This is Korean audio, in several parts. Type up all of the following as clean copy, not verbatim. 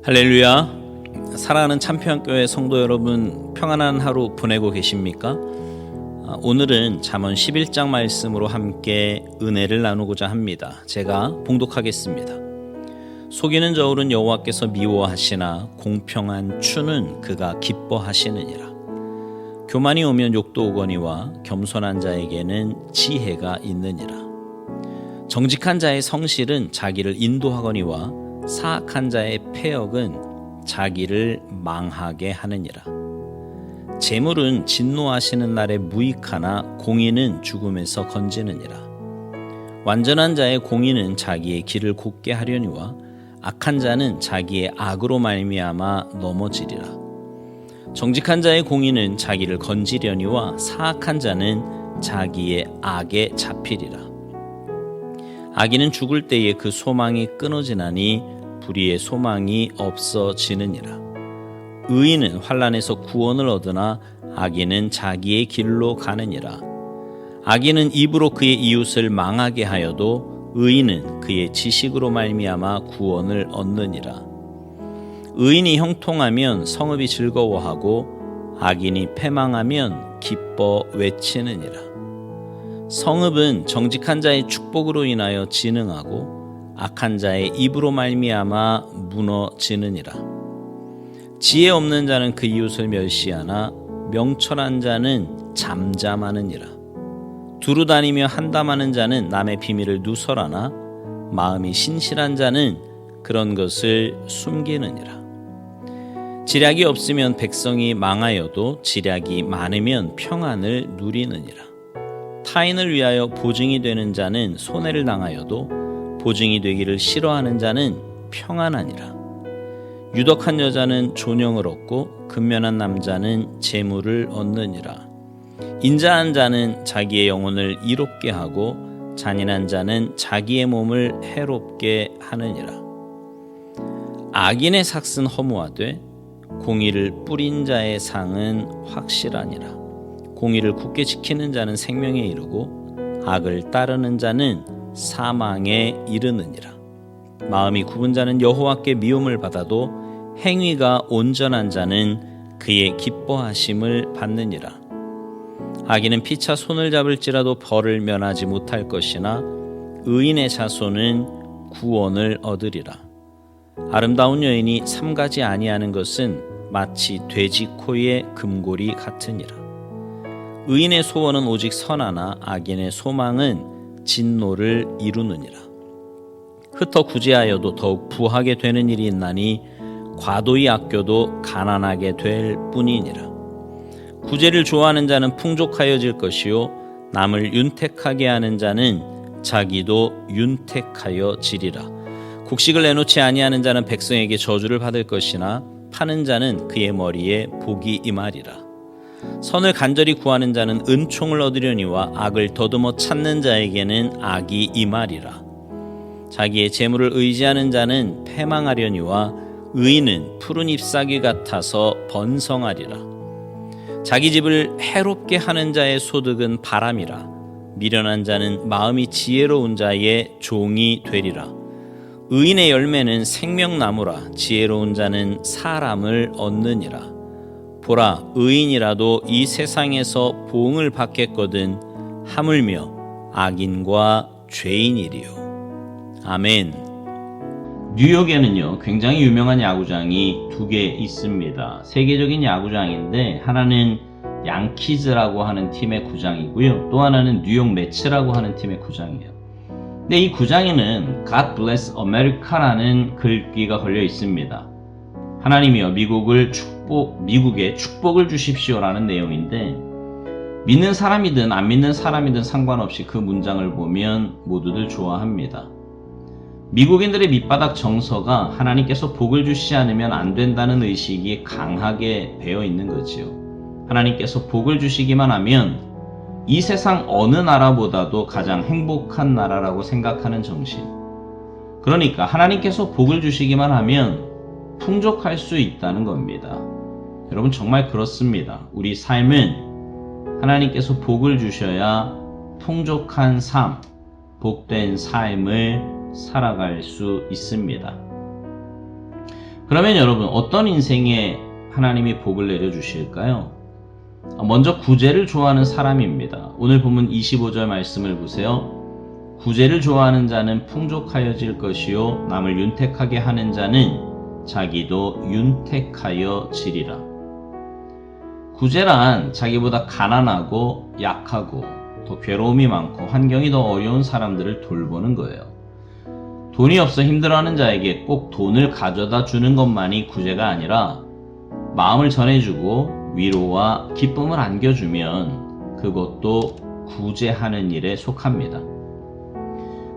할렐루야. 사랑하는 참평교회 성도 여러분, 평안한 하루 보내고 계십니까? 오늘은 잠언 11장 말씀으로 함께 은혜를 나누고자 합니다. 제가 봉독하겠습니다. 속이는 저울은 여호와께서 미워하시나 공평한 추는 그가 기뻐하시느니라. 교만이 오면 욕도 오거니와 겸손한 자에게는 지혜가 있느니라. 정직한 자의 성실은 자기를 인도하거니와 사악한 자의 패역은 자기를 망하게 하느니라. 재물은 진노하시는 날에 무익하나 공의는 죽음에서 건지느니라. 완전한 자의 공의는 자기의 길을 곧게 하려니와 악한 자는 자기의 악으로 말미암아 넘어지리라. 정직한 자의 공의는 자기를 건지려니와 사악한 자는 자기의 악에 잡히리라. 악인은 죽을 때에 그 소망이 끊어지나니 불의의 소망이 없어지느니라. 의인은 환난에서 구원을 얻으나 악인은 자기의 길로 가느니라. 악인은 입으로 그의 이웃을 망하게 하여도 의인은 그의 지식으로 말미암아 구원을 얻느니라. 의인이 형통하면 성읍이 즐거워하고 악인이 패망하면 기뻐 외치느니라. 성읍은 정직한 자의 축복으로 인하여 진흥하고 악한 자의 입으로 말미암아 무너지느니라. 지혜 없는 자는 그 이웃을 멸시하나 명철한 자는 잠잠하느니라. 두루 다니며 한담하는 자는 남의 비밀을 누설하나 마음이 신실한 자는 그런 것을 숨기느니라. 지략이 없으면 백성이 망하여도 지략이 많으면 평안을 누리느니라. 타인을 위하여 보증이 되는 자는 손해를 당하여도 보증이 되기를 싫어하는 자는 평안하니라. 유덕한 여자는 존영을 얻고 근면한 남자는 재물을 얻느니라. 인자한 자는 자기의 영혼을 이롭게 하고 잔인한 자는 자기의 몸을 해롭게 하느니라. 악인의 삭은 허무하되 공의를 뿌린 자의 상은 확실하니라. 공의를 굳게 지키는 자는 생명에 이르고 악을 따르는 자는 사망에 이르느니라. 마음이 굽은 자는 여호와께 미움을 받아도 행위가 온전한 자는 그의 기뻐하심을 받느니라. 악인은 피차 손을 잡을지라도 벌을 면하지 못할 것이나 의인의 자손은 구원을 얻으리라. 아름다운 여인이 삼가지 아니하는 것은 마치 돼지 코의 금고리 같으니라. 의인의 소원은 오직 선하나 악인의 소망은 진노를 이루느니라. 흩어 구제하여도 더욱 부하게 되는 일이 있나니 과도히 아껴도 가난하게 될 뿐이니라. 구제를 좋아하는 자는 풍족하여질 것이요 남을 윤택하게 하는 자는 자기도 윤택하여지리라. 곡식을 내놓지 아니하는 자는 백성에게 저주를 받을 것이나 파는 자는 그의 머리에 복이 임하리라. 선을 간절히 구하는 자는 은총을 얻으려니와 악을 더듬어 찾는 자에게는 악이 임하리라. 자기의 재물을 의지하는 자는 패망하려니와 의인은 푸른 잎사귀 같아서 번성하리라. 자기 집을 해롭게 하는 자의 소득은 바람이라. 미련한 자는 마음이 지혜로운 자의 종이 되리라. 의인의 열매는 생명나무라. 지혜로운 자는 사람을 얻느니라. 보라, 의인이라도 이 세상에서 보응을 받겠거든 하물며 악인과 죄인이리요. 아멘. 뉴욕에는요 굉장히 유명한 야구장이 두 개 있습니다. 세계적인 야구장인데 하나는 양키즈라고 하는 팀의 구장이고요, 또 하나는 뉴욕 매츠라고 하는 팀의 구장이에요. 근데 이 구장에는 God Bless America라는 글귀가 걸려 있습니다. 하나님이여 미국에 축복을 주십시오라는 내용인데, 믿는 사람이든 안 믿는 사람이든 상관없이 그 문장을 보면 모두들 좋아합니다. 미국인들의 밑바닥 정서가 하나님께서 복을 주시지 않으면 안 된다는 의식이 강하게 배어 있는 거지요. 하나님께서 복을 주시기만 하면 이 세상 어느 나라보다도 가장 행복한 나라라고 생각하는 정신. 그러니까 하나님께서 복을 주시기만 하면 풍족할 수 있다는 겁니다. 여러분 정말 그렇습니다. 우리 삶은 하나님께서 복을 주셔야 풍족한 삶, 복된 삶을 살아갈 수 있습니다. 그러면 여러분 어떤 인생에 하나님이 복을 내려주실까요? 먼저 구제를 좋아하는 사람입니다. 오늘 본문 25절 말씀을 보세요. 구제를 좋아하는 자는 풍족하여질 것이요 남을 윤택하게 하는 자는 자기도 윤택하여지리라. 구제란 자기보다 가난하고 약하고 더 괴로움이 많고 환경이 더 어려운 사람들을 돌보는 거예요. 돈이 없어 힘들어하는 자에게 꼭 돈을 가져다 주는 것만이 구제가 아니라 마음을 전해주고 위로와 기쁨을 안겨주면 그것도 구제하는 일에 속합니다.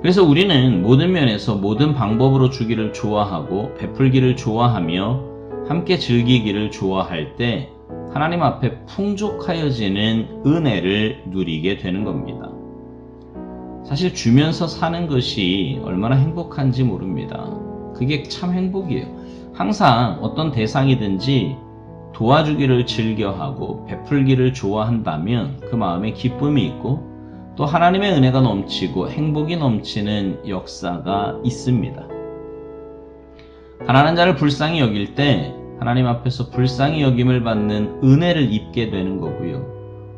그래서 우리는 모든 면에서 모든 방법으로 주기를 좋아하고 베풀기를 좋아하며 함께 즐기기를 좋아할 때 하나님 앞에 풍족하여지는 은혜를 누리게 되는 겁니다. 사실 주면서 사는 것이 얼마나 행복한지 모릅니다. 그게 참 행복이에요. 항상 어떤 대상이든지 도와주기를 즐겨하고 베풀기를 좋아한다면 그 마음에 기쁨이 있고 또 하나님의 은혜가 넘치고 행복이 넘치는 역사가 있습니다. 가난한 자를 불쌍히 여길 때 하나님 앞에서 불쌍히 여김을 받는 은혜를 입게 되는 거고요.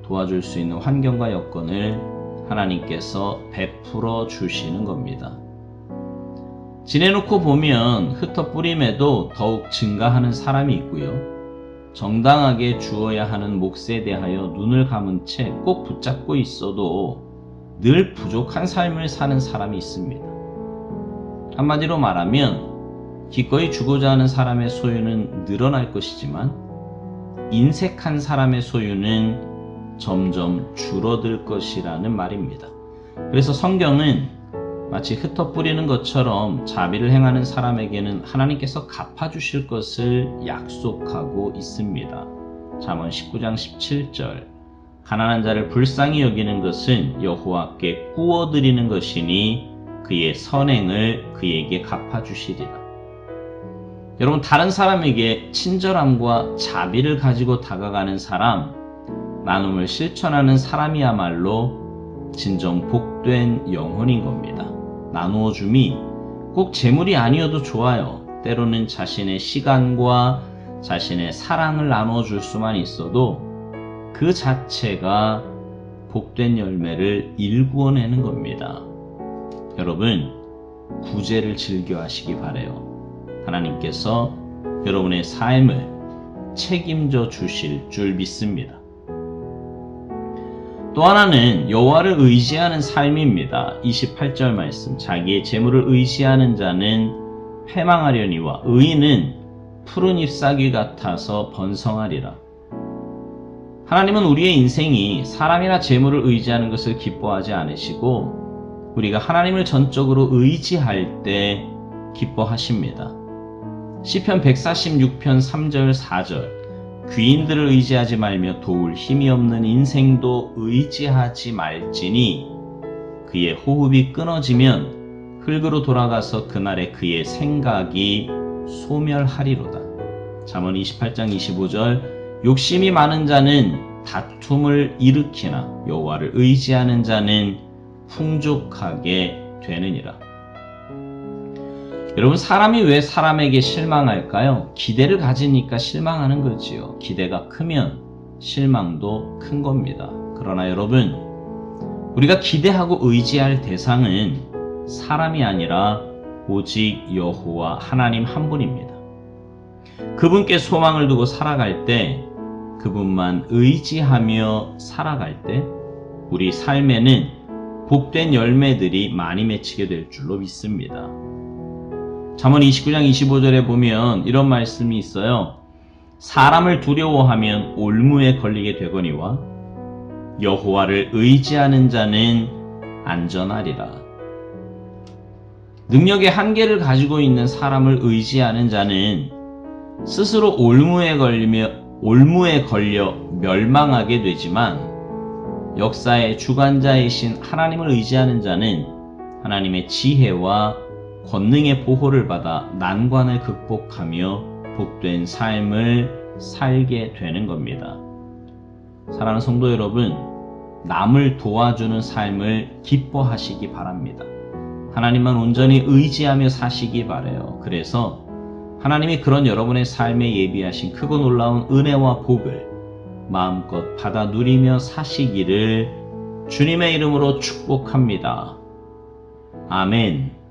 도와줄 수 있는 환경과 여건을 하나님께서 베풀어 주시는 겁니다. 지내놓고 보면 흩어 뿌림에도 더욱 증가하는 사람이 있고요. 정당하게 주어야 하는 몫에 대하여 눈을 감은 채 꼭 붙잡고 있어도 늘 부족한 삶을 사는 사람이 있습니다. 한마디로 말하면 기꺼이 주고자 하는 사람의 소유는 늘어날 것이지만 인색한 사람의 소유는 점점 줄어들 것이라는 말입니다. 그래서 성경은 마치 흩어 뿌리는 것처럼 자비를 행하는 사람에게는 하나님께서 갚아주실 것을 약속하고 있습니다. 잠언 19장 17절 가난한 자를 불쌍히 여기는 것은 여호와께 꾸어드리는 것이니 그의 선행을 그에게 갚아주시리라. 여러분 다른 사람에게 친절함과 자비를 가지고 다가가는 사람, 나눔을 실천하는 사람이야말로 진정 복된 영혼인 겁니다. 나누어 줌이 꼭 재물이 아니어도 좋아요. 때로는 자신의 시간과 자신의 사랑을 나누어 줄 수만 있어도 그 자체가 복된 열매를 일구어내는 겁니다. 여러분 구제를 즐겨 하시기 바라요. 하나님께서 여러분의 삶을 책임져 주실 줄 믿습니다. 또 하나는 여호와를 의지하는 삶입니다. 28절 말씀 자기의 재물을 의지하는 자는 패망하려니와 의인은 푸른 잎사귀 같아서 번성하리라. 하나님은 우리의 인생이 사람이나 재물을 의지하는 것을 기뻐하지 않으시고 우리가 하나님을 전적으로 의지할 때 기뻐하십니다. 시편 146편 3절 4절 귀인들을 의지하지 말며 도울 힘이 없는 인생도 의지하지 말지니 그의 호흡이 끊어지면 흙으로 돌아가서 그날에 그의 생각이 소멸하리로다. 잠언 28장 25절 욕심이 많은 자는 다툼을 일으키나 여호와를 의지하는 자는 풍족하게 되느니라. 여러분 사람이 왜 사람에게 실망할까요? 기대를 가지니까 실망하는 거지요. 기대가 크면 실망도 큰 겁니다. 그러나 여러분 우리가 기대하고 의지할 대상은 사람이 아니라 오직 여호와 하나님 한 분입니다. 그분께 소망을 두고 살아갈 때 그분만 의지하며 살아갈 때 우리 삶에는 복된 열매들이 많이 맺히게 될 줄로 믿습니다. 잠언 29장 25절에 보면 이런 말씀이 있어요. 사람을 두려워하면 올무에 걸리게 되거니와 여호와를 의지하는 자는 안전하리라. 능력의 한계를 가지고 있는 사람을 의지하는 자는 스스로 올무에 걸려 멸망하게 되지만 역사의 주관자이신 하나님을 의지하는 자는 하나님의 지혜와 권능의 보호를 받아 난관을 극복하며 복된 삶을 살게 되는 겁니다. 사랑하는 성도 여러분, 남을 도와주는 삶을 기뻐하시기 바랍니다. 하나님만 온전히 의지하며 사시기 바라요. 그래서 하나님이 그런 여러분의 삶에 예비하신 크고 놀라운 은혜와 복을 마음껏 받아 누리며 사시기를 주님의 이름으로 축복합니다. 아멘.